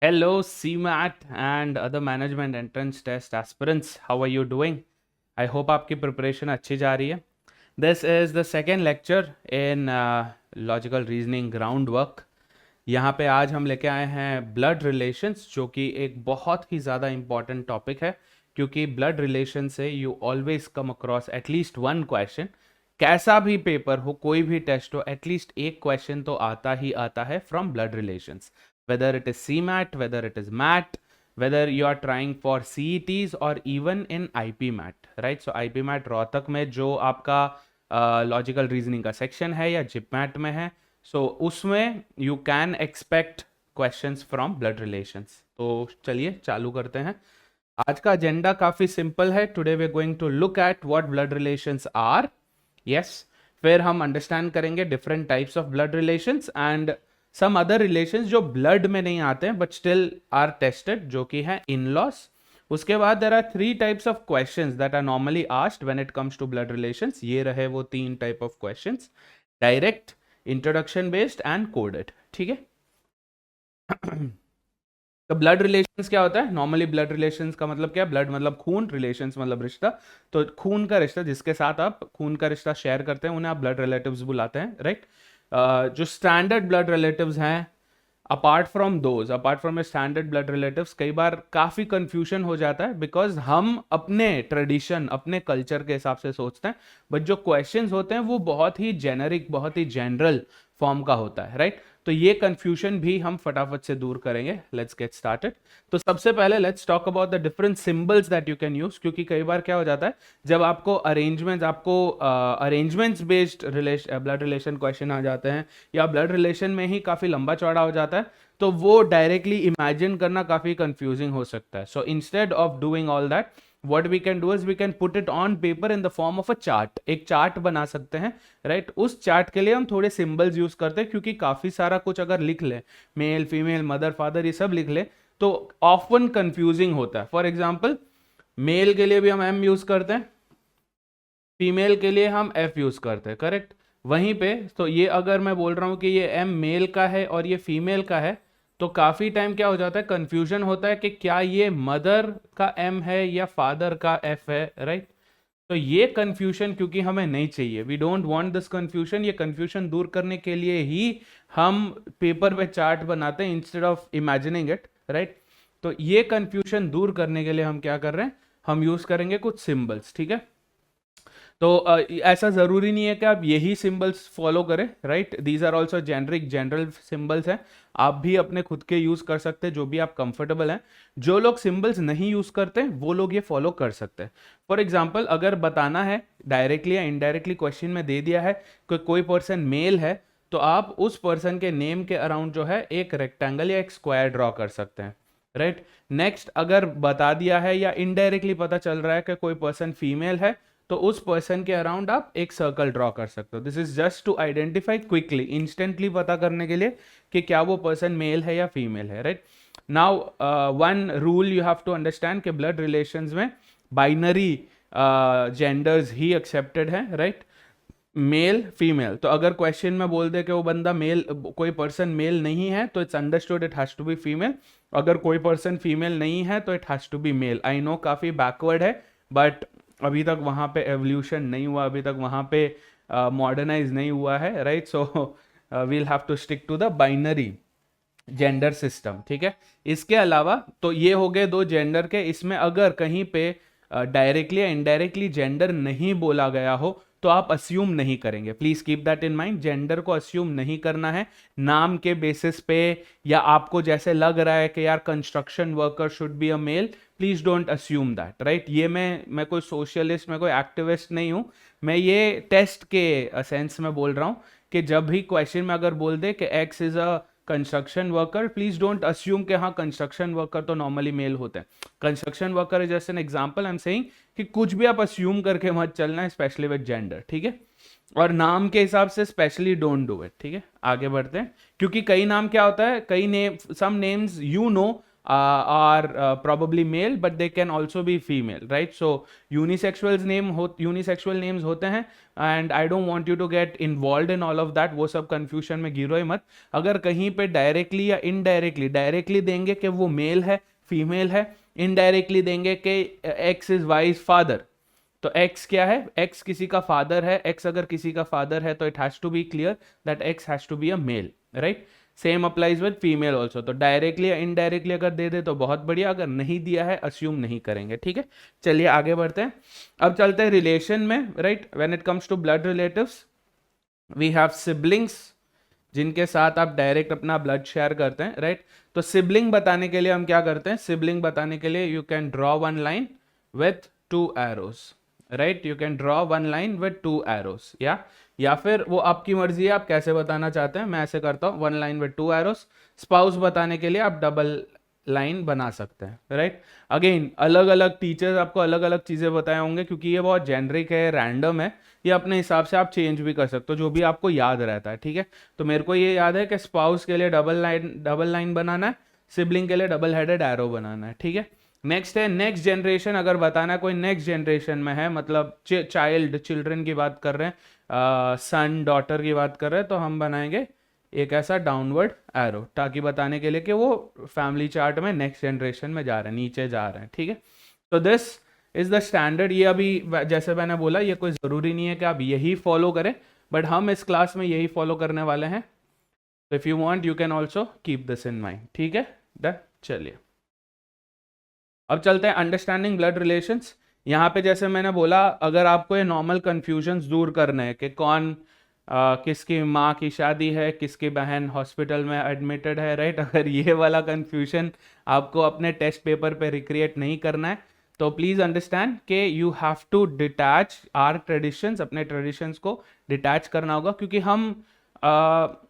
Hello, CMAT and other management entrance test aspirants. How are you doing? I hope आपकी preparation अच्छी जा रही है. This is the second lecture in logical reasoning groundwork. यहाँ पे आज हम लेके आए हैं ब्लड रिलेशंस, जो कि एक बहुत ही ज़्यादा इम्पॉर्टेंट टॉपिक है, क्योंकि ब्लड रिलेशन से you always come across at least one question. कैसा भी पेपर हो, कोई भी टेस्ट हो, एटलीस्ट एक क्वेश्चन तो आता ही आता है from blood relations. whether it is CMAT, whether it is MAT, whether you are trying for CETs or even in IP MAT, right? So IP MAT Rohtak में जो आपका लॉजिकल रीजनिंग का सेक्शन है या जिपमैट में है, सो उसमें you can expect questions from blood relations. तो चलिए चालू करते हैं. आज का एजेंडा काफ़ी सिंपल है. Today we are going to look at what blood relations are. Yes, फिर हम अंडरस्टैंड करेंगे different types of blood relations and some other relations जो ब्लड में नहीं आते हैं बट स्टिल आर टेस्टेड, जो कि है इन लॉस. उसके बाद there are 3 types of questions that are normally asked when it comes to blood relations. ये रहे वो 3 type of questions: direct, introduction based and coded. ठीक है. तो ब्लड रिलेशंस क्या होता है? नॉर्मली ब्लड रिलेशंस का मतलब क्या है? ब्लड मतलब खून, रिलेशंस मतलब रिश्ता. तो खून का रिश्ता, जिसके साथ आप खून का रिश्ता शेयर करते हैं, उन्हें आप ब्लड रिलेटिव्स बुलाते हैं, राइट? जो स्टैंडर्ड ब्लड रिलेटिव्स हैं, apart from standard blood relatives, कई बार काफ़ी कंफ्यूजन हो जाता है बिकॉज हम अपने ट्रेडिशन, अपने कल्चर के हिसाब से सोचते हैं, बट जो क्वेश्चंस होते हैं वो बहुत ही जेनरिक, बहुत ही जनरल फॉर्म का होता है, राइट? तो ये कंफ्यूजन भी हम फटाफट से दूर करेंगे. Let's get started. तो सबसे पहले let's talk about the different symbols that you can use, क्योंकि कई बार क्या हो जाता है, जब आपको arrangements based blood relation question आ जाते हैं, या ब्लड रिलेशन में ही काफ़ी लंबा चौड़ा हो जाता है, तो वो डायरेक्टली इमेजिन करना काफ़ी कंफ्यूजिंग हो सकता है. So instead of doing all that, what we can do is we can put it on paper in the form of a chart. एक चार्ट बना सकते हैं, राइट? उस चार्ट के लिए हम थोड़े सिंबल्स यूज करते हैं, क्योंकि काफी सारा कुछ अगर लिख ले, मेल फीमेल मदर फादर ये सब लिख ले, तो ऑफन कंफ्यूजिंग होता है. फॉर एग्जाम्पल, मेल के लिए भी हम एम यूज करते हैं, फीमेल के लिए हम एफ यूज करते हैं, करेक्ट? वहीं पे तो ये अगर मैं बोल रहा हूँ कि ये एम मेल का है और ये फीमेल का है, तो काफ़ी टाइम क्या हो जाता है, कंफ्यूजन होता है कि क्या ये मदर का एम है या फादर का एफ है, राइट? तो ये कंफ्यूजन क्योंकि हमें नहीं चाहिए, we don't want this confusion. ये कंफ्यूजन दूर करने के लिए ही हम पेपर पे चार्ट बनाते हैं instead of imagining it, right? तो ये कंफ्यूजन दूर करने के लिए हम क्या कर रहे हैं, हम यूज करेंगे कुछ सिंबल्स. ठीक है. तो ऐसा ज़रूरी नहीं है कि आप यही सिंबल्स फॉलो करें, right? These are also general symbols हैं. आप भी अपने खुद के यूज़ कर सकते हैं, जो भी आप कंफर्टेबल हैं. जो लोग सिंबल्स नहीं यूज़ करते हैं वो लोग ये फॉलो कर सकते हैं. फॉर एग्जाम्पल, अगर बताना है डायरेक्टली या इनडायरेक्टली, क्वेश्चन में दे दिया है कि कोई पर्सन मेल है, तो आप उस पर्सन के नेम के अराउंड जो है एक रेक्टेंगल या एक स्क्वायर ड्रॉ कर सकते हैं, राइट? नेक्स्ट, अगर बता दिया है या इनडायरेक्टली पता चल रहा है कि कोई पर्सन फीमेल है, तो उस पर्सन के अराउंड आप एक सर्कल ड्रॉ कर सकते हो. This is just to identify quickly, instantly पता करने के लिए कि क्या वो पर्सन मेल है या फीमेल है, right? Now one rule you have to understand कि ब्लड रिलेशंस में बाइनरी जेंडर्स ही एक्सेप्टेड है, राइट? Male female. तो अगर क्वेश्चन में बोल दे कि वो बंदा मेल, कोई पर्सन मेल नहीं है, तो it's understood it has to be female. अगर कोई पर्सन फीमेल नहीं है तो it has to be male. I know काफ़ी बैकवर्ड है, बट अभी तक वहाँ पे एवोल्यूशन नहीं हुआ, अभी तक वहाँ पे मॉडर्नाइज नहीं हुआ है, right? So we'll have to stick to the binary gender system. ठीक है. इसके अलावा तो ये हो गए 2 जेंडर के. इसमें अगर कहीं पे डायरेक्टली या इनडायरेक्टली जेंडर नहीं बोला गया हो, तो आप अस्यूम नहीं करेंगे. Please keep that in mind. Gender को अस्यूम नहीं करना है नाम के बेसिस पे, या आपको जैसे लग रहा है कि यार construction worker should be a male, please don't assume that, right? ये मैं कोई सोशलिस्ट, मैं कोई एक्टिविस्ट नहीं हूँ. मैं ये टेस्ट के सेंस में बोल रहा हूँ कि जब भी क्वेश्चन में अगर बोल दे कि x is a construction worker, please don't assume कि हाँ कंस्ट्रक्शन वर्कर तो नॉर्मली मेल होते हैं. Construction worker is just an example. I am saying कि कुछ भी आप अस्यूम करके मत चलना है, स्पेशली विद जेंडर. ठीक है. और नाम के हिसाब से स्पेशली डोंट डू इट. ठीक है. आगे बढ़ते हैं, क्योंकि कई नाम क्या होता है, कई name, some names you know, are probably male but they can also be female, right? So unisexual names होते हैं and I don't want you to get involved in all of that. वो सब confusion में गिरो ही मत. अगर कहीं पे directly या directly देंगे कि वो male है female है, indirectly देंगे कि x is y's father, तो x क्या है, x किसी का फादर है, x अगर किसी का फादर है तो it has to be clear that x has to be a male, right? Same applies with female also. तो डायरेक्टली या इनडायरेक्टली अगर दे दे तो बहुत बढ़िया, अगर नहीं दिया है अस्यूम नहीं करेंगे, ठीक है? चलिए आगे बढ़ते हैं. अब चलते हैं रिलेशन में, right? When it comes to blood relatives we have siblings जिनके साथ आप डायरेक्ट अपना ब्लड शेयर करते हैं, राइट? तो सिबलिंग बताने के लिए हम क्या करते हैं? सिबलिंग बताने के लिए you can draw one line with 2 arrows, right? You can draw one line with 2 arrows, या फिर वो आपकी मर्जी है, आप कैसे बताना चाहते हैं. मैं ऐसे करता हूँ, one line with 2 arrows. Spouse बताने के लिए आप डबल लाइन बना सकते हैं, राइट? अगेन अलग अलग टीचर्स आपको अलग अलग चीज़ें बताए होंगे क्योंकि ये बहुत जेनरिक है, रैंडम है, ये अपने हिसाब से आप चेंज भी कर सकते हो जो भी आपको याद रहता है, ठीक है? तो मेरे को ये याद है कि स्पाउस के लिए डबल लाइन बनाना है, सिबलिंग के लिए डबल हेडेड एरो बनाना है, ठीक है? नेक्स्ट है नेक्स्ट जनरेशन. अगर बताना है कोई नेक्स्ट जनरेशन में है, मतलब चिल्ड्रन की बात कर रहे हैं, सन डॉटर की बात कर रहे हैं, तो हम बनाएंगे एक ऐसा डाउनवर्ड एरो ताकि बताने के लिए कि वो फैमिली चार्ट में नेक्स्ट जनरेशन में जा रहे हैं, नीचे जा रहे हैं, ठीक है? तो दिस इज द स्टैंडर्ड. ये अभी जैसे मैंने बोला ये कोई ज़रूरी नहीं है कि आप यही फॉलो करें, बट हम इस क्लास में यही फॉलो करने वाले हैं. तो if you want you can also keep this in mind, ठीक है? डन. चलिए अब चलते हैं अंडरस्टैंडिंग ब्लड रिलेशंस. यहाँ पे जैसे मैंने बोला, अगर आपको ये नॉर्मल कन्फ्यूजन्स दूर करने हैं कि कौन किसकी माँ की शादी है, किसकी बहन हॉस्पिटल में एडमिटेड है, राइट? अगर ये वाला कन्फ्यूजन आपको अपने टेस्ट पेपर पे रिक्रिएट नहीं करना है तो प्लीज़ अंडरस्टैंड कि you have to detach our traditions, अपने ट्रेडिशंस को डिटैच करना होगा. क्योंकि हम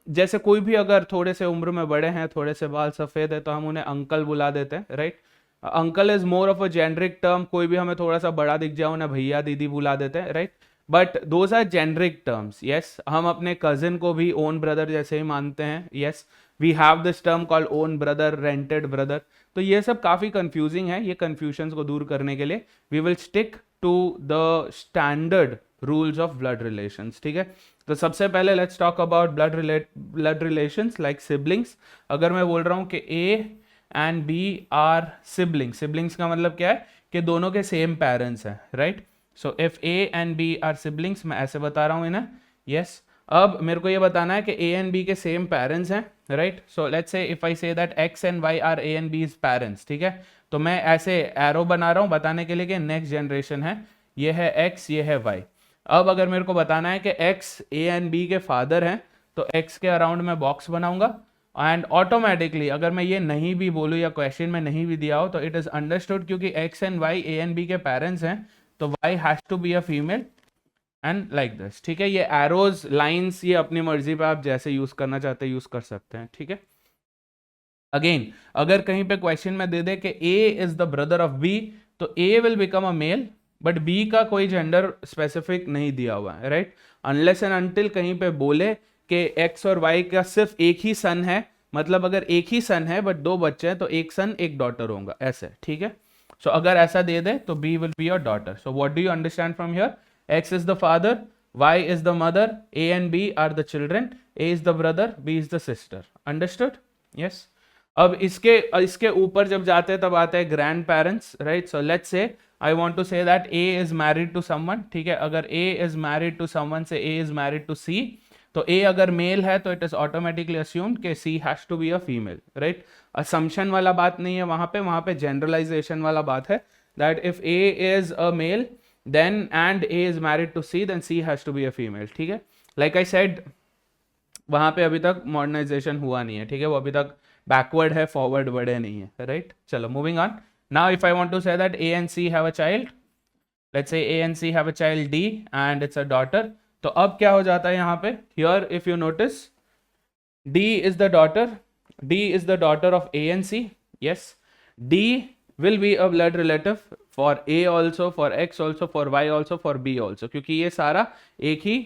जैसे कोई भी अगर थोड़े से उम्र में बड़े हैं, थोड़े से बाल सफ़ेद है, तो हम उन्हें अंकल बुला देते हैं, right? Uncle is more of a generic term. कोई भी हमें थोड़ा सा बड़ा दिख जाए उन्हें भैया दीदी बुला देते हैं, right? But those are generic terms. Yes, हम अपने कजिन को भी ओन ब्रदर जैसे ही मानते हैं. Yes, we have this term called own brother, rented brother. तो ये सब काफ़ी कंफ्यूजिंग है. ये कंफ्यूजन्स को दूर करने के लिए we will stick to the standard rules of blood relations, ठीक है? तो सबसे पहले let's talk about blood relations like siblings. अगर मैं बोल रहा हूँ कि A and B are siblings, siblings का मतलब क्या है कि दोनों के सेम पेरेंट्स हैं, right? So if A and B are siblings, मैं ऐसे बता रहा हूँ इन्हें. यस, अब मेरे को ये बताना है कि ए एंड बी के सेम पेरेंट्स हैं, right? So let's say if I say that X and Y are A and B's parents, ठीक है? तो मैं ऐसे एरो बना रहा हूँ बताने के लिए कि नेक्स्ट जनरेशन है, ये है एक्स, ये है वाई. अब अगर मेरे को बताना है कि एक्स ए एंड बी के फादर हैं तो एक्स के अराउंड मैं बॉक्स बनाऊंगा एंड ऑटोमेटिकली अगर मैं ये नहीं भी बोलूँ या क्वेश्चन में नहीं भी दिया हो तो इट इज़ अंडरस्टूड क्योंकि X and Y A and B के पेरेंट्स हैं तो Y has to be a female and like this, ठीक है? ये एरोज लाइंस ये अपनी मर्जी पे आप जैसे यूज़ करना चाहते हैं यूज़ कर सकते हैं, ठीक है? अगेन अगर कहीं पे क्वेश्चन में दे दे कि A is the brother of B तो A will become a male but B का कोई जेंडर स्पेसिफिक नहीं दिया हुआ है, राइट? अनलेस एंड अनटिल कहीं पे बोले कि एक्स और वाई का सिर्फ एक ही सन है, मतलब अगर एक ही सन है बट 2 बच्चे हैं तो एक सन एक डॉटर होगा, ऐसे, ठीक है? सो अगर ऐसा दे दे तो B will be your daughter. So what do you understand from here? X is the father, Y is the mother, A and B are the children, A is the brother, B is the sister. Understood? Yes. अब इसके ऊपर जब जाते हैं तब आते हैं grandparents, right? So let's say I want to say that A is married to someone, ठीक है? अगर A is married to someone से ए इज मैरिड टू सी, तो ए अगर मेल है तो इट इज ऑटोमेटिकली अस्यूम्ड कि C has to be a female, right? Assumption वाला बात नहीं है वहाँ पे जनरलाइजेशन वाला बात है that if A is a male then and A is married to C then C has to be a female, ठीक है? लाइक आई सेड वहाँ पे अभी तक मॉडर्नाइजेशन हुआ नहीं है, ठीक है? वो अभी तक बैकवर्ड है, फॉरवर्ड बढ़े नहीं है, राइट? चलो moving on. Now if I want to say that A and C have a child, let's say A and C have a child D and it's a daughter, तो अब क्या हो जाता है यहाँ पे? Here if you notice D is the daughter of A and C. Yes, D will be a blood relative for A also, for X also, for Y also, for B also, क्योंकि ये सारा एक ही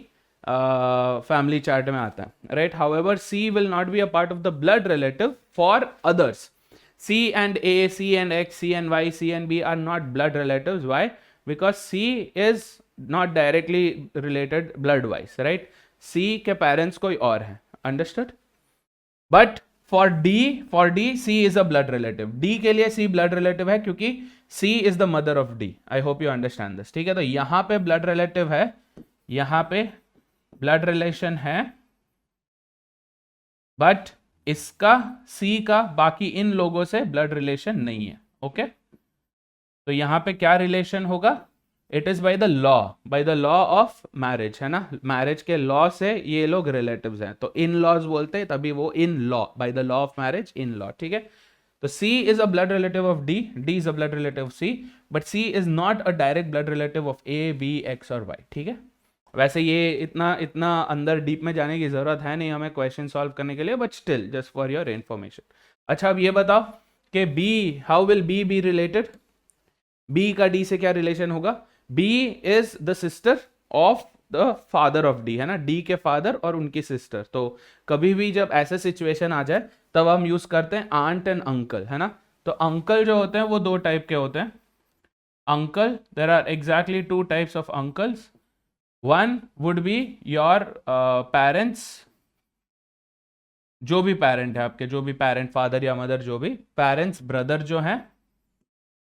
family chart में आता है, right? However C will not be a part of the blood relative for others. C and A, C and X, C and Y, C and B are not blood relatives. Why? Because C is not directly related blood wise, right? C के parents कोई और है, understood? But for D, C is a blood relative. D के लिए C blood relative है क्योंकि C is the mother of D. I hope you understand this. ठीक है, तो यहां पे blood relative है, यहां पे blood relation है, but इसका C का बाकी इन लोगों से ब्लड रिलेशन नहीं है. ओके, तो यहां पे क्या रिलेशन होगा? It is by the law of marriage, है ना? मैरिज के लॉ से ये लोग रिलेटिव्स हैं, तो इन लॉज बोलते हैं, तभी वो in law, bye the law of marriage, in law. ठीक है, तो C is a blood relative of D, D is a blood relative of C, but C is not a direct blood relative of A, B, X और Y. ठीक है, वैसे ये इतना अंदर डीप में जाने की जरूरत है नहीं हमें क्वेश्चन सॉल्व करने के लिए, but still just for your information. अच्छा, अब ये बताओ कि B, how will B be related? B का D से क्या रिलेशन होगा? B is the sister of the father of D, है ना? D के फादर और उनकी सिस्टर. तो कभी भी जब ऐसे सिचुएशन आ जाए तब हम यूज करते हैं आंट एंड अंकल, है ना? तो अंकल जो होते हैं वो दो टाइप के होते हैं. Uncle, there are exactly two types of uncles. One would be your parents, जो भी पेरेंट है आपके, जो भी पेरेंट, फादर या मदर, जो भी पेरेंट्स ब्रदर जो हैं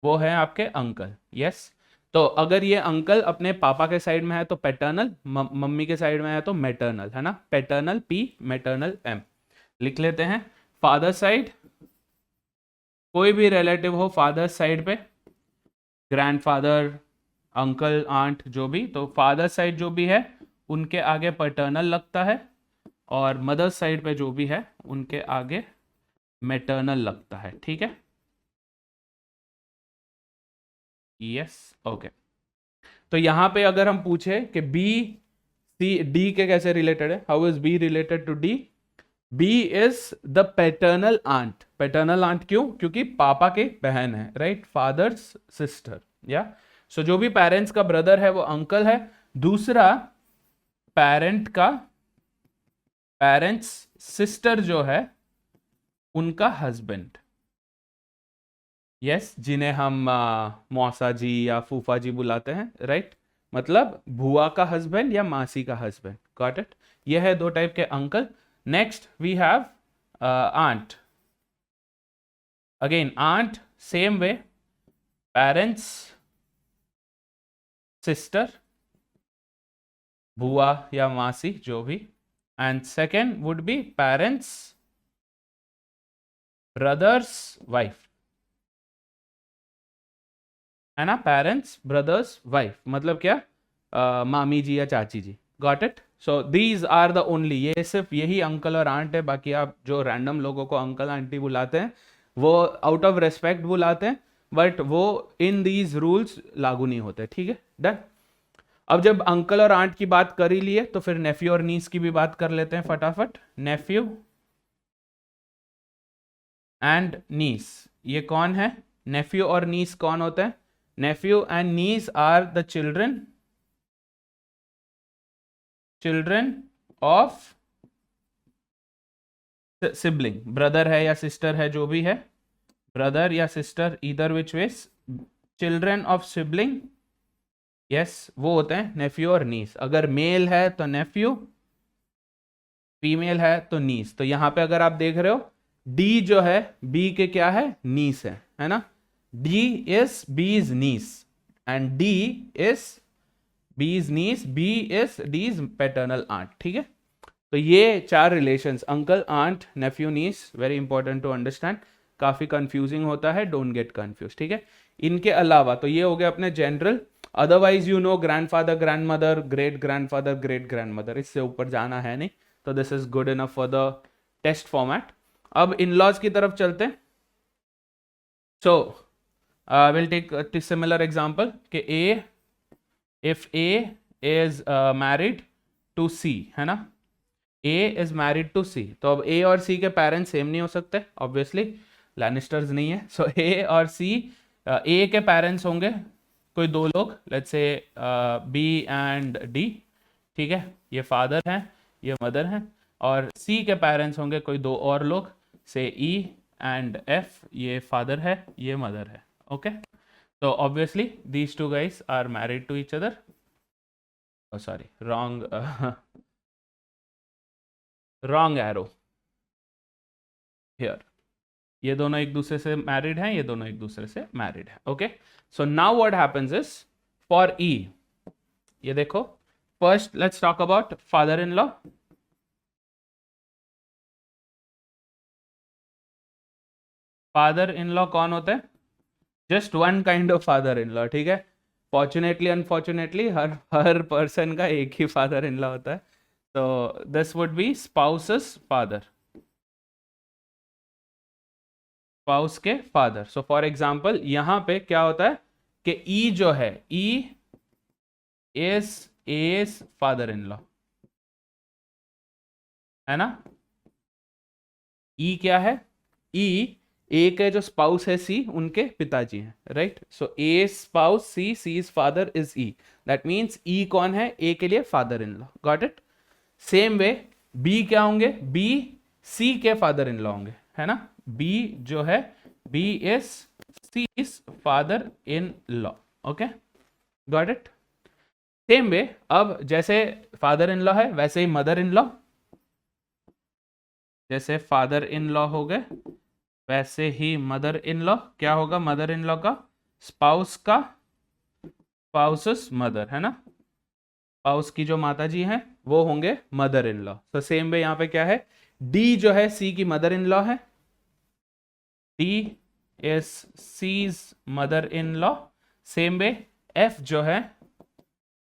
वो है आपके अंकल. यस, तो अगर ये अंकल अपने पापा के साइड में है तो पैटर्नल, मम्मी के साइड में है तो मैटर्नल, है ना? Paternal P, maternal M. लिख लेते हैं. फादर साइड, कोई भी रिलेटिव हो फादर साइड पे, ग्रैंडफादर, अंकल, आंट, जो भी, तो फादर साइड जो भी है उनके आगे पैटर्नल लगता है, और मदर साइड पे जो भी है उनके आगे मैटर्नल लगता है. ठीक है, यस, ओके. तो यहां पे अगर हम पूछे कि B C D के कैसे रिलेटेड है, how is B related to D? B is the paternal aunt. Paternal aunt क्यों? क्योंकि पापा के बहन है, राइट? फादर्स सिस्टर, या सो जो भी पेरेंट्स का ब्रदर है वो अंकल है. दूसरा, पेरेंट्स सिस्टर जो है उनका हस्बैंड. यस, जिन्हें हम मौसा जी या फूफा जी बुलाते हैं, राइट? मतलब बुआ का हस्बैंड या मासी का हस्बैंड. Got it? ये है दो टाइप के uncle. Next we have aunt. Again aunt, same way, parents sister, बुआ या मासी, जो भी. And second would be parents brothers wife, है ना? पेरेंट्स ब्रदर्स वाइफ मतलब क्या? मामी जी या चाची जी. Got it? So these are the only, ये सिर्फ यही अंकल और आंट है. बाकी आप जो रैंडम लोगों को अंकल आंटी बुलाते हैं वो आउट ऑफ रेस्पेक्ट बुलाते हैं, बट वो इन दीज रूल्स लागू नहीं होते. ठीक है, डन. अब जब अंकल और आंट की बात कर ही लिए तो फिर नेफ्यू और नीस की भी बात कर लेते हैं फटाफट. नेफ्यू एंड नीस, ये कौन है? नेफ्यू और नीस कौन होते हैं? Nephew and niece are the children of sibling. Brother है या सिस्टर है, जो भी है, ब्रदर या sister, either which ways, children of sibling. Yes, वो होते हैं नेफ्यू और नीस. अगर मेल है तो नेफ्यू, फीमेल है तो नीस. तो यहां पे अगर आप देख रहे हो डी जो है बी के क्या है? नीस है ना? D is B's gneiss and D is B's niece, B is D's paternal aunt. ठीक है, तो ये चार relations, uncle, aunt, nephew, niece, very important to understand. काफी कंफ्यूजिंग होता है, डोंट गेट कंफ्यूज. ठीक है, इनके अलावा तो ये हो गया अपने general. Otherwise you know grandfather, grandmother, great grandfather, great grandmother, इससे ऊपर जाना है नहीं. तो this is good enough for the test format. अब इन लॉज की तरफ चलते हैं. So will take similar example कि A, if A is married to C, है ना? A is married to C. तो अब ए और सी के पेरेंट्स सेम नहीं हो सकते, ऑब्वियसली लैनिस्टर्स नहीं है. सो ए और सी, ए के पेरेंट्स होंगे कोई दो लोग, let's say B and D. ठीक है, ये फादर हैं, ये मदर हैं. और सी के पेरेंट्स होंगे कोई दो और लोग, से ई एंड एफ ये फादर है, ये मदर है. Okay, so obviously these two guys are married to each other. Oh sorry, wrong wrong arrow here. ये दोनों एक दूसरे से मैरिड हैं, ये दोनों एक दूसरे से मैरिड हैं. Okay, so now what happens is for E, ये देखो, first let's talk about father in law. Father in law कौन होता है? Just one kind of father in law. ठीक है, फॉर्चुनेटली अनफॉर्चुनेटली हर पर्सन का एक ही फादर इन लॉ होता है. तो this would be spouses father, spouse के फादर. सो फॉर एग्जाम्पल यहां पे क्या होता है कि ई जो है, E is father in law, है ना. ई क्या है? ई ए के जो स्पाउस है सी, उनके पिताजी हैं, right. So A spouse C, C is father is E. That means E कौन है? ए के लिए father in law. Got it. Same way B क्या होंगे? बी सी के फादर इन लॉ होंगे, है ना. बी जो है, B is C is father in law. Okay, got it. Same way अब जैसे फादर इन लॉ है वैसे ही मदर इन लॉ, जैसे फादर इन लॉ हो गए वैसे ही मदर इन लॉ. क्या होगा मदर इन लॉ का? स्पाउस का स्पाउसेस मदर, है ना. स्पाउस की जो माता जी हैं वो होंगे मदर इन लॉ. तो सेम वे यहाँ पे क्या है? डी जो है सी की मदर इन लॉ है, D is C's mother in law. Same way F जो है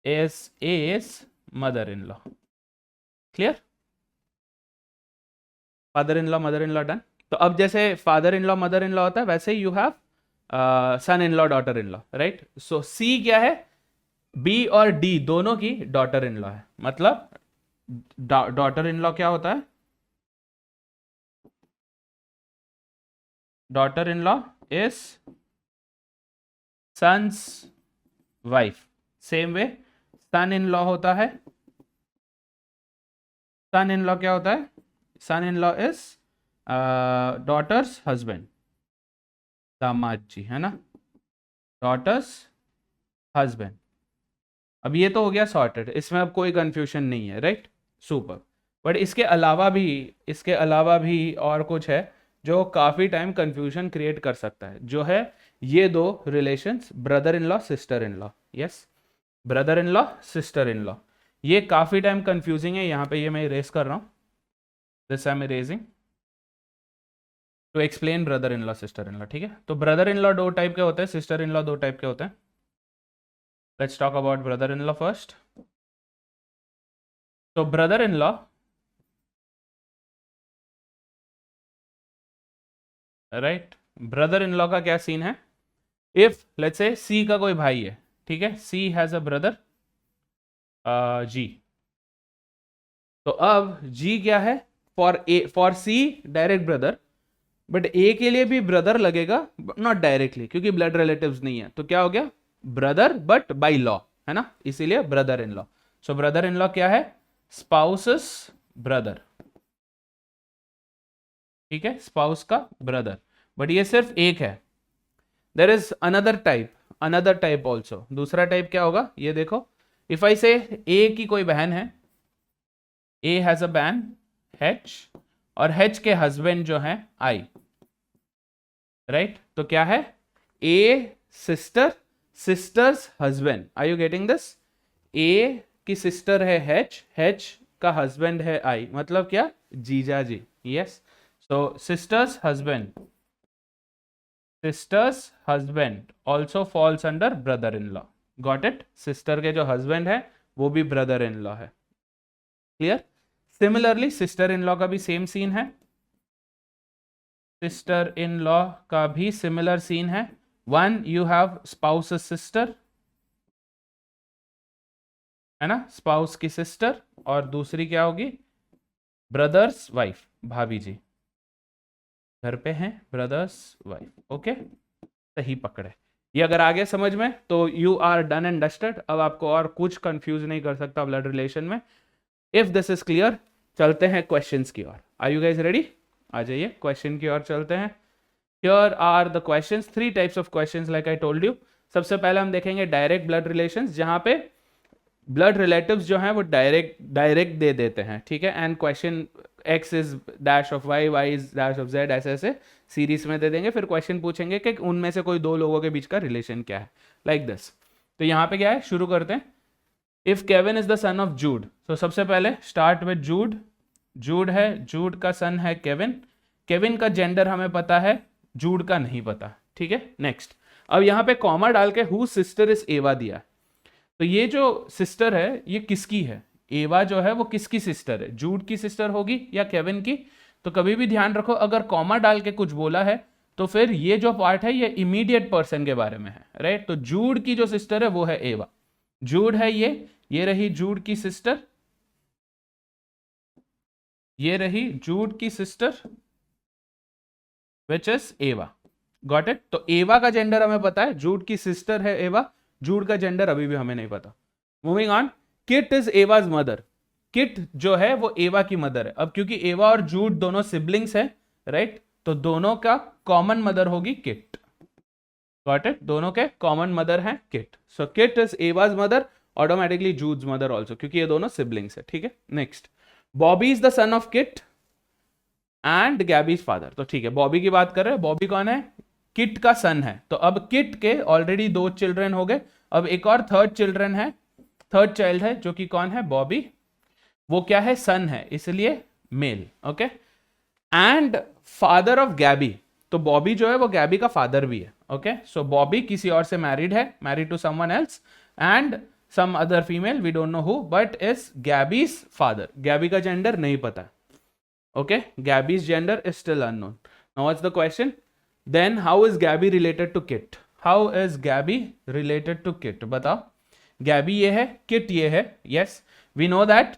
is mother in law. Clear? Father in law mother in law done. तो अब जैसे father in law mother in law होता है वैसे you have son in law daughter in law, right. So C क्या है? बी और डी दोनों की डॉटर इन लॉ है. मतलब डॉटर इन लॉ क्या होता है? Daughter in law is son's wife. Same way son in law होता है, सन इन लॉ क्या होता है? Son in law is daughter's husband, दामाद जी, है ना. Daughter's husband. अब ये तो हो गया सॉर्टेड, इसमें अब कोई कंफ्यूजन नहीं है, राइट. सुपर. बट इसके अलावा भी और कुछ है जो काफ़ी टाइम कंफ्यूजन क्रिएट कर सकता है, जो है ये दो relations, brother in law sister in law. Yes, brother in law sister in law, ये काफ़ी टाइम कंफ्यूजिंग है. यहाँ पे ये मैं इरेज कर रहा हूँ, this I am erasing to explain brother in law sister in law. ठीक है, तो ब्रदर इन लॉ दो टाइप के होते हैं, सिस्टर इन लॉ दो टाइप के होते हैं. Let's talk about brother in law first. तो brother in law, right, brother in law का क्या सीन है? इफ लेट्स से सी का कोई भाई है, ठीक है, सी हैज अ ब्रदर जी. तो अब जी क्या है? For C direct brother, but A के लिए भी ब्रदर लगेगा, नॉट डायरेक्टली क्योंकि ब्लड रिलेटिव्स नहीं है. तो क्या हो गया? ब्रदर बट बाय लॉ, है ना, इसीलिए brother in law. So brother in law क्या है? Spouses brother. ठीक है, स्पाउस का ब्रदर. बट ये सिर्फ एक है. There is another type also. दूसरा टाइप क्या होगा? ये देखो, इफ आई से ए की कोई बहन है, ए हैज अ बहन एच, और एच के हस्बैंड जो है आई, राइट. तो क्या है? A sister, sister's husband. Are you getting this? A की सिस्टर है एच, एच का हस्बैंड है आई, मतलब क्या? जीजा जी. Yes. So sister's husband also falls under brother in law. Got it? Sister के जो हस्बैंड है वो भी ब्रदर इन लॉ है. Clear? Similarly sister in law का भी सेम सीन है. सिस्टर इन लॉ का भी सिमिलर सीन है. One, you have spouse sister, है ना, स्पाउस की सिस्टर, और दूसरी क्या होगी? ब्रदर्स वाइफ, भाभी जी घर पे हैं, ब्रदर्स वाइफ. ओके, सही पकड़े. ये अगर आगे समझ में तो you are done and dusted. अब आपको और कुछ कंफ्यूज नहीं कर सकता ब्लड रिलेशन में. इफ दिस इज क्लियर, चलते हैं क्वेश्चंस की ओर. Are you guys ready? आ जाइए, क्वेश्चन की ओर चलते हैं. Here are the questions, 3 types of questions like I told you. सबसे पहले हम देखेंगे डायरेक्ट ब्लड रिलेशंस, जहां पे ब्लड रिलेटिव्स जो हैं वो डायरेक्ट दे देते हैं, ठीक है। And question x is dash of y, y is dash of z, ऐसे ऐसे सीरीज में दे देंगे। फिर क्वेश्चन पूछेंगे कि उनमें से कोई दो लोगों के बीच का रिलेशन क्या है, लाइक दिस। तो यहाँ पे क्या है, शुरू करते हैं। If Kevin is the son of Jude, तो सबसे पहले स्टार्ट विद जूड। जूड है, जूड का सन है केविन। केविन का जेंडर हमें पता है, जूड का नहीं पता, ठीक है। नेक्स्ट, अब यहाँ पे कॉमा डाल के हु सिस्टर इज एवा दिया। तो ये जो सिस्टर है ये किसकी है, एवा जो है वो किसकी सिस्टर है, जूड की सिस्टर होगी या केविन की। तो कभी भी ध्यान रखो, अगर कॉमा डाल के कुछ बोला है तो फिर ये जो पार्ट है ये इमीडिएट पर्सन के बारे में है, राइट। तो जूड की जो सिस्टर है वो है एवा। जूड है ये रही जूड की सिस्टर, ये रही जूड की सिस्टर विच इज एवा। Got it. तो एवा का जेंडर हमें पता है, जूड की सिस्टर है एवा, जूड का जेंडर अभी भी हमें नहीं पता। Moving on, kit is Ava's mother. Kit जो है वो एवा की मदर है। अब क्योंकि एवा और जूड दोनों सिबलिंग्स है, राइट, तो दोनों का कॉमन मदर होगी किट। गॉट इट, दोनों के कॉमन मदर है Kit. So Kit is Ava's mother, automatically Jude's mother also, क्योंकि ये दोनों सिबलिंग्स है, ठीक है। Next, Bobby is the son of Kit and Gabby's father. तो ठीक है, बॉबी की बात कर रहे हैं। बॉबी कौन है, किट का सन है। तो अब किट के ऑलरेडी 2 चिल्ड्रन हो गए, अब एक और थर्ड चाइल्ड है जो कि कौन है, बॉबी। वो क्या है, सन है, इसलिए male, okay. And father of Gabby, तो बॉबी जो है वो गैबी का फादर भी है, ओके। सो बॉबी किसी और से मैरिड है, married to someone else, and some other female, we don't know who, but is Gabby's father. Gabby का जेंडर नहीं पता, okay, Gabby's gender is still unknown. Now what's the question? Then how is Gabby related to Kit? How is Gabby related to Kit? बताओ। Gabby ये है, Kit ये है। Yes, we know that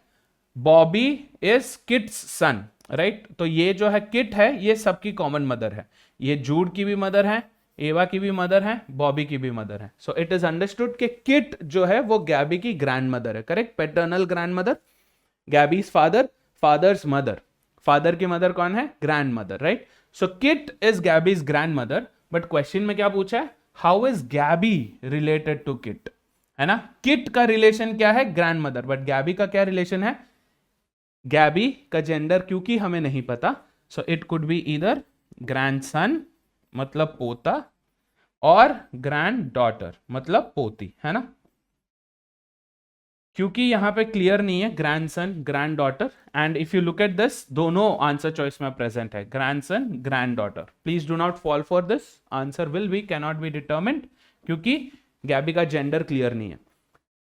Bobby is Kit's son, right? तो ये जो है Kit है, ये सबकी कॉमन मदर है। ये जूड की भी मदर है, एवा की भी मदर है, बॉबी की भी मदर है। सो इट इज अंडरस्टूड कि किट जो है वो गैबी की ग्रैंड मदर है, correct, paternal grand mother. Gabby's father, father's mother, father की मदर कौन है, grand mother, right. So Kit is Gabby's grand mother, but question में क्या पूछा है, how is Gabby related to Kit, है ना। किट का रिलेशन क्या है, ग्रैंड मदर, बट गैबी का क्या रिलेशन है। गैबी का जेंडर क्योंकि हमें नहीं पता, so it could be either grandson मतलब पोता, और ग्रैंड डॉटर मतलब पोती, है ना। क्योंकि यहां पे क्लियर नहीं है grandson grand daughter, and if you look at this, दोनों आंसर चॉइस में प्रेजेंट है, grandson grand daughter. Please do not fall for this, answer will be can not be determined, क्योंकि गैबी का जेंडर क्लियर नहीं है।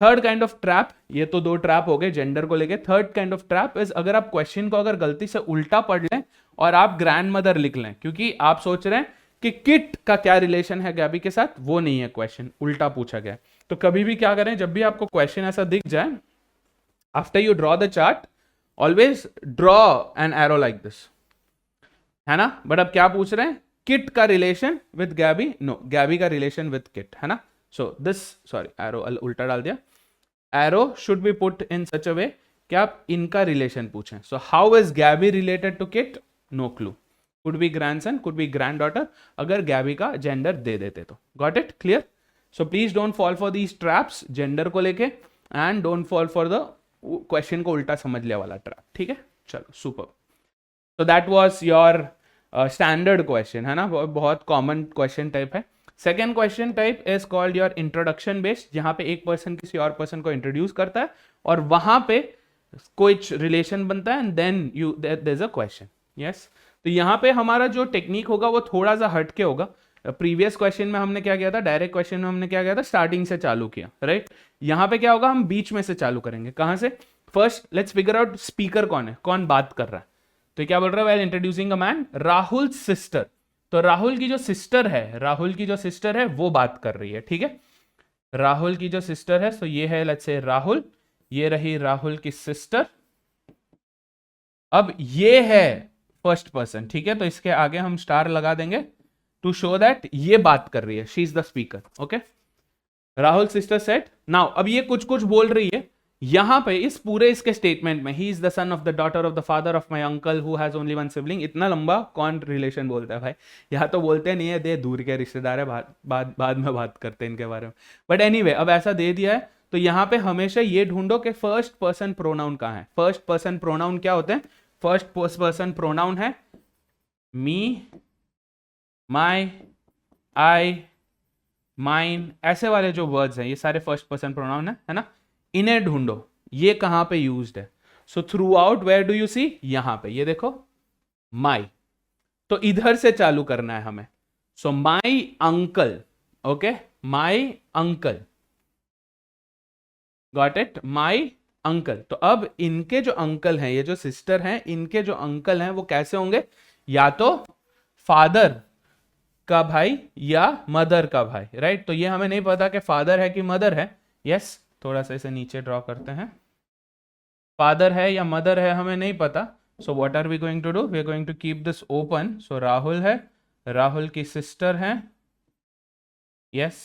Third kind of trap, ये तो 2 trap हो गए जेंडर को लेके। Third kind of trap is, अगर आप क्वेश्चन को अगर गलती से उल्टा पढ़ लें और आप ग्रैंड मदर लिख लें, क्योंकि आप सोच रहे हैं कि किट का क्या रिलेशन है गैबी के साथ, वो नहीं है क्वेश्चन, उल्टा पूछा गया। तो कभी भी क्या करें, जब भी आपको क्वेश्चन ऐसा दिख जाए, after you draw the chart, always draw an arrow like this, है ना। बट अब क्या पूछ रहे हैं, किट का रिलेशन विद गैबी, नो, गैबी का रिलेशन विद किट, है ना। सो दिस, सॉरी एरो उल्टा डाल दिया, arrow should be put in such a way कि आप इनका रिलेशन पूछें। So how is Gabby related to Kit, no clue, could be grandson, could be grand daughter, अगर गैबी का जेंडर दे देते तो। Got it, clear. So please don't fall for these traps gender को लेके, and don't fall for the question को उल्टा समझ लिया वाला ट्रैप, ठीक है। चलो, सुपर। तो that was your standard question, है ना, बहुत कॉमन क्वेश्चन टाइप है। Second question type is called your introduction based, जहां पे एक पर्सन किसी और पर्सन को इंट्रोड्यूस करता है और वहां पे कोई रिलेशन बनता है, and then you there is a question. Yes, तो यहाँ पे हमारा जो टेक्निक होगा वो थोड़ा सा हटके होगा। प्रीवियस क्वेश्चन में हमने क्या किया था, डायरेक्ट क्वेश्चन में हमने क्या किया था, स्टार्टिंग से चालू किया, राइट। यहाँ पे क्या होगा, हम बीच में से चालू करेंगे। कहाँ से, first let's figure out speaker कौन है, कौन बात कर रहा है। तो क्या बोल रहा है, well introducing a man, Rahul sister. तो राहुल की जो सिस्टर है, राहुल की जो सिस्टर है वो बात कर रही है, ठीक है। राहुल की जो सिस्टर है, सो ये है लेट्स से राहुल, ये रही राहुल की सिस्टर। अब ये है फर्स्ट पर्सन, ठीक है, तो इसके आगे हम स्टार लगा देंगे टू शो दैट ये बात कर रही है, she is the speaker, okay. Rahul sister set, now अब ये कुछ कुछ बोल रही है, यहां पे इस पूरे इसके स्टेटमेंट में ही is the son of the daughter of the father of my uncle who has only one sibling, इतना लंबा कौन रिलेशन बोलता है भाई? यहाँ तो बोलते नहीं है दे दूर के रिश्तेदार है, बाद में बात करते हैं इनके बारे में। बट एनीवे अब ऐसा दे दिया है तो यहाँ पे हमेशा ये ढूंढो कि फर्स्ट पर्सन प्रोनाउन कहाँ है। फर्स्ट पर्सन प्रोनाउन क्या होते हैं? फर्स्ट पर्सन प्रोनाउन है मी, माई, आई, माइन, ऐसे वाले जो वर्ड्स हैं ये सारे फर्स्ट पर्सन प्रोनाउन है ना? इन्हें ढूंढो ये कहां पे यूज्ड है। So throughout where do you see? यहां पे ये देखो माई, तो इधर से चालू करना है हमें। So my uncle, okay, my uncle, got it, my uncle. तो अब इनके जो अंकल हैं, ये जो सिस्टर हैं, इनके जो अंकल हैं वो कैसे होंगे? या तो फादर का भाई या मदर का भाई, राइट? तो ये हमें नहीं पता कि फादर है कि मदर है। यस, थोड़ा सा इसे नीचे ड्रॉ करते हैं। फादर है या मदर है हमें नहीं पता। So what are we going to do? We are going to keep this open. So Rahul है, राहुल की सिस्टर है, यस,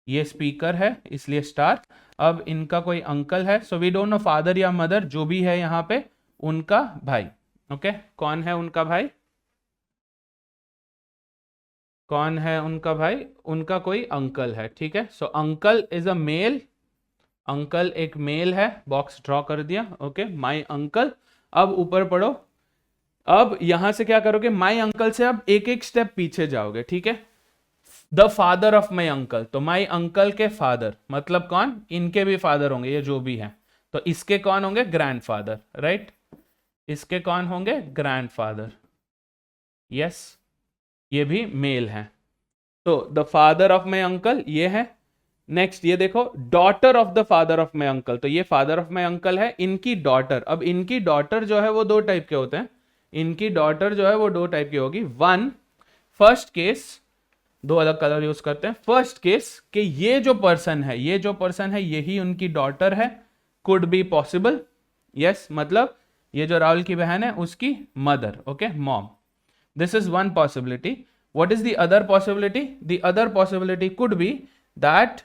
ये स्पीकर है इसलिए स्टार। अब इनका कोई अंकल है, so we don't know father या मदर, जो भी है यहाँ पे उनका भाई। ओके, कौन है उनका भाई? कौन है उनका भाई? उनका कोई अंकल है, ठीक है। So uncle is a male, uncle एक मेल है, बॉक्स ड्रॉ कर दिया। Okay, my uncle. अब ऊपर पढ़ो, अब यहां से क्या करोगे? माई अंकल से अब एक एक स्टेप पीछे जाओगे, ठीक है। The father of my uncle, तो माई अंकल के फादर मतलब कौन? इनके भी फादर होंगे ये जो भी हैं, तो इसके कौन होंगे? Grandfather, right? इसके कौन होंगे? ग्रैंडफादर, यस, ये भी मेल है। तो the father of my uncle ये है। नेक्स्ट ये देखो, daughter of the father of my uncle, तो ये फादर ऑफ माई अंकल है, इनकी डॉटर। अब इनकी डॉटर जो है वो दो टाइप के होते हैं, इनकी डॉटर जो है वो दो टाइप की होगी। वन, फर्स्ट केस, दो अलग कलर यूज करते हैं। फर्स्ट केस कि ये जो पर्सन है, ये जो पर्सन है यही उनकी डॉटर है, कुड बी पॉसिबल, यस, मतलब ये जो राहुल की बहन है उसकी mother, okay, mom. This is one possibility. What is the other possibility? The other possibility could be that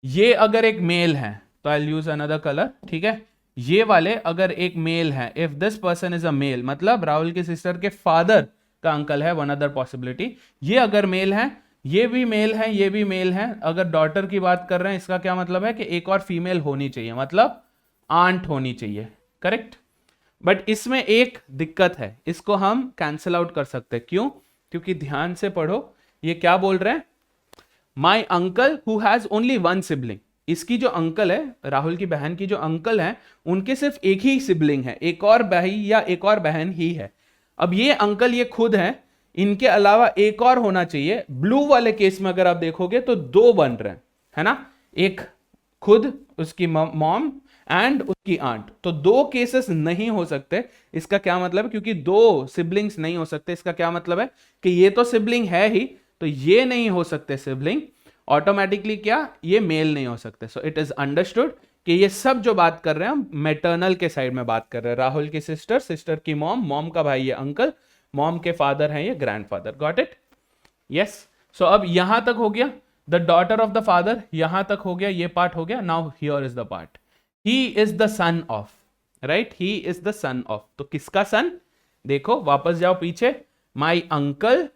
ये अगर एक मेल है, तो आई यूज अनदर कलर, ठीक है। ये वाले अगर एक मेल है, if this person is a male, मतलब राहुल की सिस्टर के फादर का अंकल है, वन अदर पॉसिबिलिटी। ये अगर मेल है, ये भी मेल है, ये भी मेल है। अगर डॉटर की बात कर रहे हैं, इसका क्या मतलब है कि एक और फीमेल होनी चाहिए, मतलब आंट होनी चाहिए, करेक्ट। बट इसमें एक दिक्कत है, इसको हम कैंसिल आउट कर सकते हैं। क्यों? क्योंकि ध्यान से पढ़ो, ये क्या बोल रहे हैं? My uncle who has only one sibling, इसकी जो अंकल है, राहुल की बहन की जो अंकल है, उनके सिर्फ एक ही सिबलिंग है, एक और भाई या एक और बहन ही है। अब ये अंकल ये खुद है, इनके अलावा एक और होना चाहिए। ब्लू वाले केस में अगर आप देखोगे तो दो बन रहे हैं, है ना, एक खुद उसकी मॉम एंड उसकी आंट, तो दो केसेस नहीं हो सकते। इसका क्या मतलब है? क्योंकि दो सिबलिंग्स नहीं हो सकते, इसका क्या मतलब है कि ये तो सिबलिंग है ही, तो ये नहीं हो सकते सिबलिंग, ऑटोमेटिकली क्या ये मेल नहीं हो सकते। सो इट इज अंडरस्टूड कि ये सब जो बात कर रहे हैं हम मैटरनल के साइड में बात कर रहे हैं। राहुल की सिस्टर, सिस्टर की मॉम, मॉम का भाई ये अंकल, मॉम के फादर हैं ये grandfather. Got it? Yes. So अब यहां तक हो गया, the daughter of the father, यहां तक हो गया, ये पार्ट हो गया। Now here is the part, he is the son of, right, he is the son of. तो किसका सन? देखो वापस जाओ पीछे, my uncle,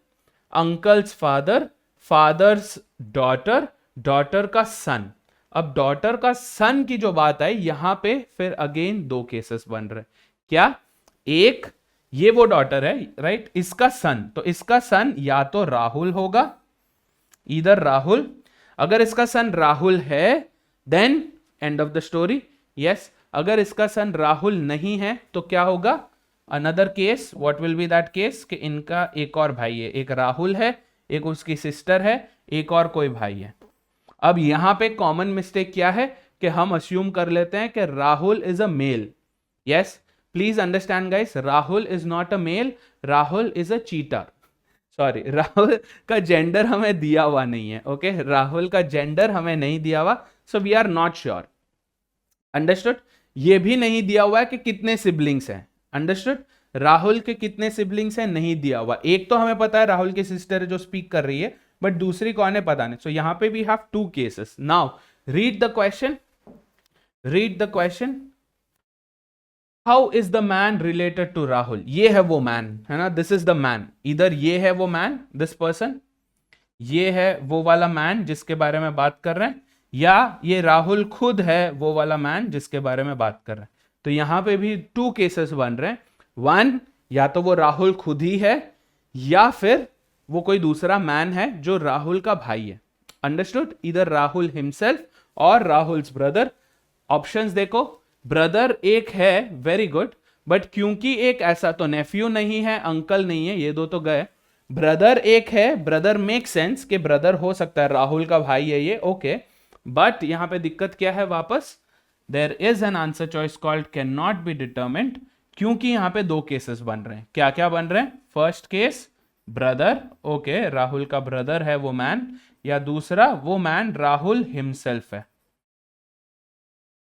uncle's father, father's daughter, daughter का सन। अब डॉटर का सन की जो बात आई यहां पे, फिर अगेन दो केसेस बन रहे। क्या? एक, ये वो डॉटर है, राइट, इसका सन, तो इसका सन या तो राहुल होगा, इधर राहुल। अगर इसका सन राहुल है then end of the story, yes. अगर इसका सन राहुल नहीं है तो क्या होगा? Another case, what will be that case? कि इनका एक और भाई है, एक राहुल है, एक उसकी सिस्टर है, एक और कोई भाई है। अब यहां पे कॉमन मिस्टेक क्या है कि हम अस्यूम कर लेते हैं कि Rahul is a male. Yes, please understand guys, Rahul is not a male, Rahul is a cheater. Sorry, Rahul का जेंडर हमें दिया हुआ नहीं है, ओके, राहुल का जेंडर हमें नहीं दिया हुआ, so we are not sure. Understood? ये भी नहीं दिया हुआ है कि कितने सिबलिंग्स हैं। अंडरस्टूड? राहुल के कितने सिबलिंग्स हैं नहीं दिया हुआ। एक तो हमें पता है राहुल की सिस्टर है जो स्पीक कर रही है, बट दूसरी कौन है पता नहीं। सो यहां पे we have two cases. Now read the question, read the question. How is the man related to Rahul? ये है वो मैन, है ना, दिस इज द मैन। इधर ये है वो मैन, दिस पर्सन, ये है वो वाला मैन जिसके बारे में बात कर रहे हैं, या ये राहुल खुद है वो वाला मैन जिसके बारे में बात कर रहे हैं। तो यहां पे भी टू केसेस बन रहे हैं। वन, या तो वो राहुल खुद ही है, या फिर वो कोई दूसरा मैन है जो राहुल का भाई है। अंडरस्टूड? इधर राहुल हिमसेल्फ और राहुल्स ब्रदर। ऑप्शंस देखो, ब्रदर एक है, वेरी गुड, बट क्योंकि एक ऐसा तो नेफ्यू नहीं है, अंकल नहीं है, ये दो तो गए। ब्रदर एक है, ब्रदर मेक सेंस कि ब्रदर हो सकता है, राहुल का भाई है ये, ओके। बट यहां पे दिक्कत क्या है? वापस there is an answer choice called can not be determined, क्योंकि यहां पे दो केसेस बन रहे हैं। क्या क्या बन रहे हैं? First case brother, okay, Rahul का ब्रदर है वो मैन, या दूसरा वो मैन राहुल हिमसेल्फ है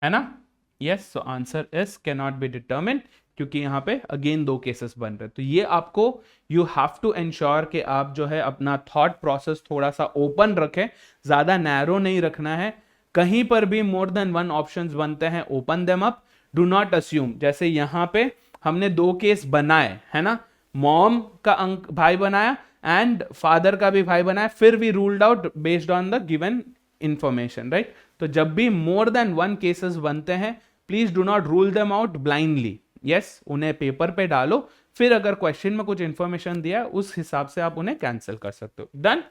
ना? Yes, so answer is can not be determined, क्योंकि यहां पे अगेन दो केसेस बन रहे हैं। तो ये आपको यू हैव टू एंश्योर कि आप जो है अपना थॉट प्रोसेस थोड़ा सा ओपन रखें, ज्यादा नैरो नहीं रखना है। कहीं पर भी मोर देन वन ऑप्शंस बनते हैं, open them up, do not assume. जैसे यहां पे हमने दो केस बनाए, है ना, मॉम का भाई बनाया एंड फादर का भी भाई बनाया, फिर भी ruled out based on the given information, right? तो जब भी मोर देन वन केसेस बनते हैं, please do not rule them out blindly. Yes, उन्हें पेपर पे डालो, फिर अगर क्वेश्चन में कुछ इंफॉर्मेशन दिया उस हिसाब से आप उन्हें कैंसिल कर सकते हो। डन?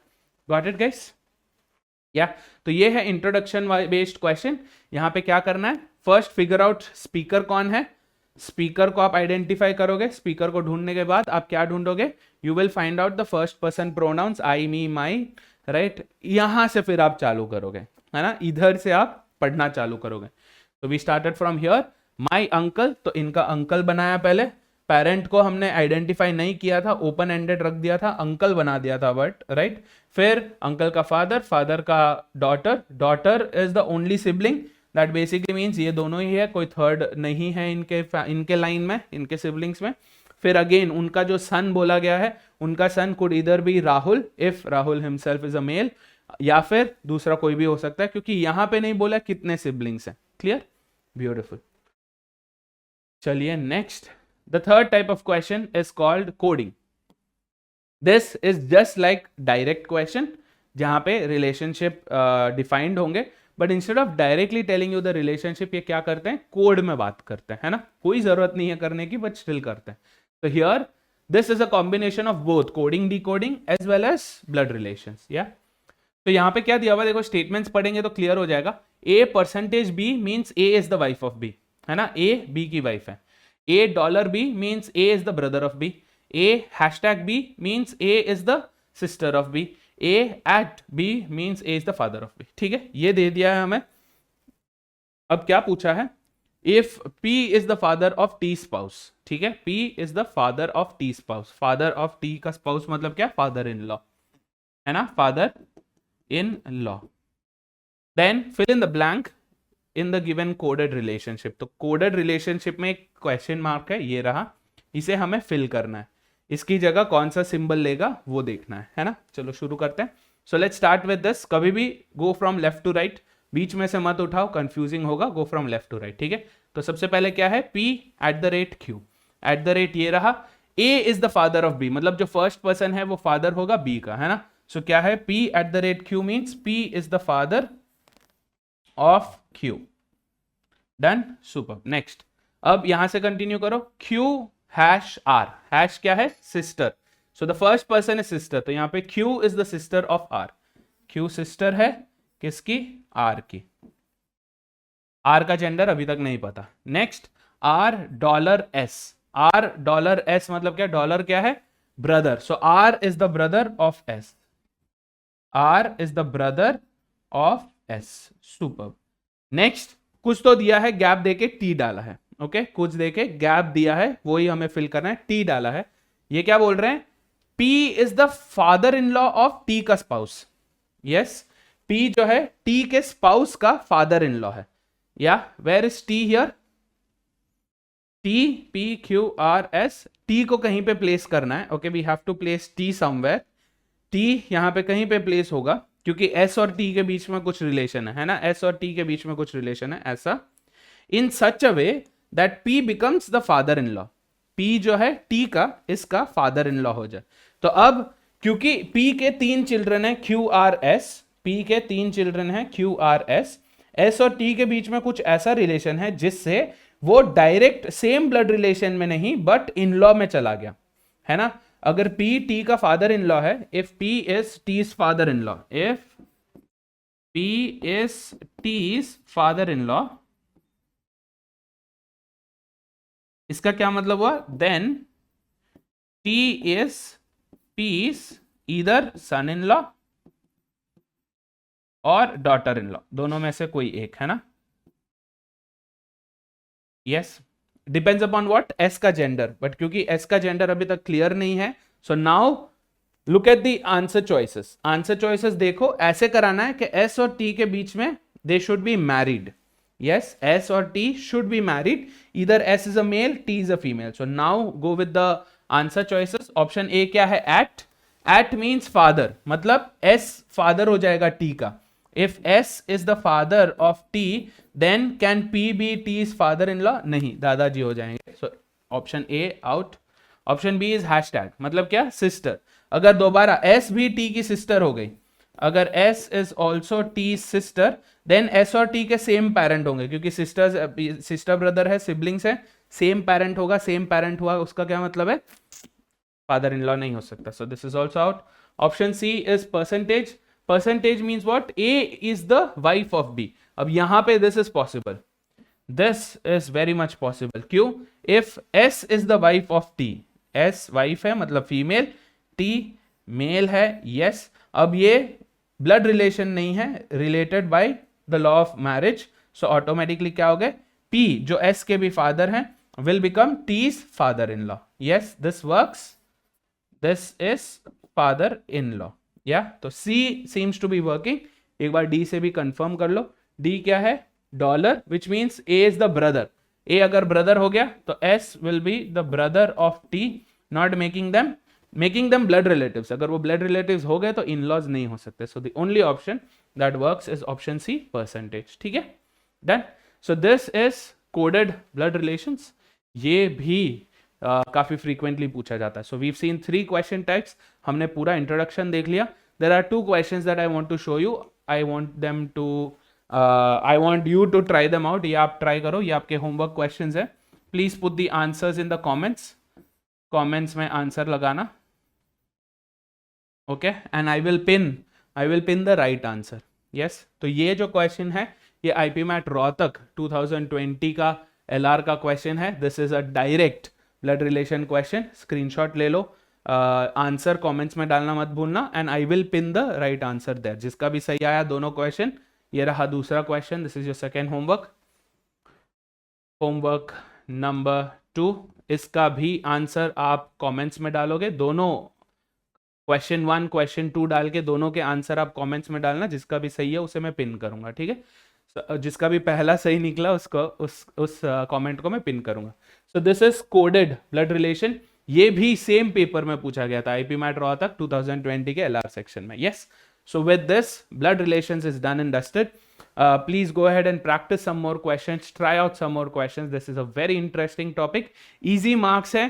Got it guys? या तो ये है इंट्रोडक्शन बेस्ड क्वेश्चन। यहां पे क्या करना है? फर्स्ट फिगर आउट स्पीकर कौन है, स्पीकर को आप आइडेंटिफाई करोगे। स्पीकर को ढूंढने के बाद आप क्या ढूंढोगे? You will find out the first person pronouns, I, me, my, right? यहां से फिर आप चालू करोगे, है ना, इधर से आप पढ़ना चालू करोगे। तो we started from here, my uncle, तो इनका अंकल बनाया पहले। पेरेंट को हमने आइडेंटिफाई नहीं किया था, ओपन एंडेड रख दिया था, अंकल बना दिया था, बट राइट। फिर अंकल का फादर, फादर का daughter, daughter is the only sibling, that basically means ये दोनों ही है, कोई थर्ड नहीं है इनके लाइन में, इनके सिबलिंग्स में। फिर अगेन उनका जो सन बोला गया है, उनका सन कुड इधर be Rahul if Rahul himself is a male, या फिर दूसरा कोई भी हो सकता है, क्योंकि यहां पे नहीं बोला कितने सिबलिंग्स हैं। क्लियर? ब्यूटिफुल। चलिए next, the third type of question is called coding. This is just like direct question, जहां पे रिलेशनशिप डिफाइंड होंगे, but instead of directly telling you the relationship, ये क्या करते हैं? कोड में बात करते हैं, है ना? कोई जरूरत नहीं है करने की, बट स्टिल करते हैं। तो here this is a combination of both coding, decoding as well as blood relations. या तो यहां पे क्या दिया हुआ, देखो स्टेटमेंट्स पढ़ेंगे तो क्लियर हो जाएगा। A percentage B means A is the wife of B, है ना, ए बी की वाइफ है। A dollar B means A is the brother of B. A hashtag B means A is the sister of B. A at B means A is the father of B. ठीक है, ये दे दिया है हमें। अब क्या पूछा है? If P is the father of T spouse, ठीक है, P is the father of T spouse. Father of T का स्पाउस मतलब क्या? फादर इन लॉ, है ना, father in law. Then fill in the blank in the given coded relationship. तो coded relationship में एक क्वेश्चन मार्क है, ये रहा, इसे हमें फिल करना है। इसकी जगह कौन सा सिंबल लेगा वो देखना है ना? चलो शुरू करते हैं। So let's start with this. कभी भी go from left to right, बीच में से मत उठाओ, कंफ्यूजिंग होगा। Go from left to right, ठीक है? तो सबसे पहले क्या है? P at the rate Q, at the rate ये रहा। A is the father of B, मतलब जो फर्स्ट पर्सन है वो फादर होगा B का, है ना? सो क्या है? P at the rate Q means P is the father of Q। Done, super. Next, अब यहां से कंटिन्यू करो। Q हैश R, हैश क्या है? Sister. So the first person is sister, तो यहां पे Q is the sister of R। Q sister है किसकी? R की। R का जेंडर अभी तक नहीं पता। Next, R dollar S, R dollar S मतलब क्या? डॉलर क्या है? Brother. So R is the brother of S, R is the brother of S। Super. Next, कुछ तो दिया है, गैप देके T डाला है, ओके, कुछ देके गैप दिया है, वही हमें फिल करना है, T डाला है। ये क्या बोल रहे हैं? P is the father in law of T का स्पाउस। यस, P जो है T के स्पाउस का फादर इन लॉ है। या where is T here? T, P, Q, R, S, T को कहीं पे प्लेस करना है, okay, we have to place T somewhere. T यहां पे कहीं पे प्लेस होगा, क्योंकि S और T के बीच में कुछ रिलेशन है ना? S और T के बीच में कुछ रिलेशन है, ऐसा। In such a way that P becomes the father in law. P जो है T का, इसका फादर इन लॉ हो जाए। तो अब क्योंकि P के 3 चिल्ड्रन है QRS, P के 3 चिल्ड्रन है QRS, S और T के बीच में कुछ ऐसा रिलेशन है जिससे वो डायरेक्ट सेम ब्लड रिलेशन में नहीं बट इन लॉ में चला गया, है ना। अगर P T का फादर इन लॉ है, if P is T's father in law, if P is T's father in law, इसका क्या मतलब हुआ, then T is P's either son in law और डॉटर इन लॉ, दोनों में से कोई एक, है ना। Yes, depends upon what, S का जेंडर, बट क्योंकि S का जेंडर अभी तक क्लियर नहीं है, so now look at the answer choices. Answer choices देखो, ऐसे कराना है कि S और T के बीच में they should be married. Yes, S or T should be married. Either S is a male, T is a female. So now go with the answer choices. Option A क्या है, at. At means father, मतलब S father हो जाएगा T का. If S is the father of T, then can P be T's father-in-law? नहीं, दादाजी हो जाएंगे. So option A out. Option B is hashtag, मतलब क्या, sister. अगर दोबारा S भी T की sister हो गई, अगर S is also T's sister, then S और T के सेम पेरेंट होंगे, क्योंकि सिस्टर ब्रदर है, सिबलिंग्स है, सेम पेरेंट होगा, सेम पेरेंट हुआ, उसका क्या मतलब है, फादर इन लॉ नहीं हो सकता। So this is also out. Option C is percentage. Percentage means what, A is the wife of B। अब यहां पे this is possible, this is very much possible. क्यों? If S is the wife of T, S wife है मतलब female, T male है, yes. अब ये blood relation नहीं है, related by the law of marriage, so automatically क्या हो गए, P जो S के भी फादर हैं will become T's father in law. Yes, this works, this is father in law, या तो C seems to be working. एक बार D से भी कंफर्म कर लो। D क्या है, dollar, which means A is the brother. A अगर ब्रदर हो गया तो S will be the brother of T, not making them blood relatives। अगर वो blood relatives हो गए तो इन लॉज नहीं हो सकते। So the only option that works is option C, percentage. ठीक है, done. So this is coded blood relations. ये भी काफी फ्रीक्वेंटली पूछा जाता है। So we've seen 3 question types, हमने पूरा इंट्रोडक्शन देख लिया। There are 2 questions that I want to show you, I want you to try them out. ये आप ट्राई करो, ये आपके होमवर्क क्वेश्चंस है। Please put the answers in the comments में आंसर लगाना, okay, and I will pin the right answer. Yes, तो ये जो क्वेश्चन है ये आईपी मैट रोहतक 2020 का LR का क्वेश्चन है। This is a direct blood relation question, screenshot ले लो, आंसर कमेंट्स में डालना मत भूलना, and I will pin the right answer there. जिसका भी सही आया दोनों क्वेश्चन, ये रहा दूसरा question, this is your second homework number 2। इसका भी आंसर आप कमेंट्स में डालोगे, दोनों क्वेश्चन 1 क्वेश्चन 2 डाल के दोनों के आंसर आप कमेंट्स में डालना। जिसका भी सही है उसे मैं पिन करूंगा, ठीक है। जिसका भी पहला सही निकला उसको उस कमेंट को मैं पिन करूंगा। सो this is coded blood relation. ये भी सेम पेपर में पूछा गया था, आईपी मैट रोहतक 2020 के LR सेक्शन में। Yes, so with this blood relations is done and dusted. Please go ahead and practice some more questions, try out some more questions. This is a very interesting topic. Easy marks है,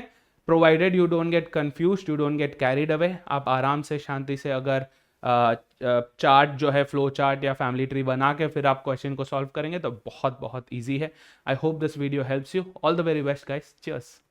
provided you don't get confused, you don't get carried away. आप आराम से शांति से अगर chart जो है, flow chart या family tree बना के फिर आप क्वेश्चन को सॉल्व करेंगे तो बहुत बहुत ईजी है। I hope this video helps you. All the very best guys, cheers.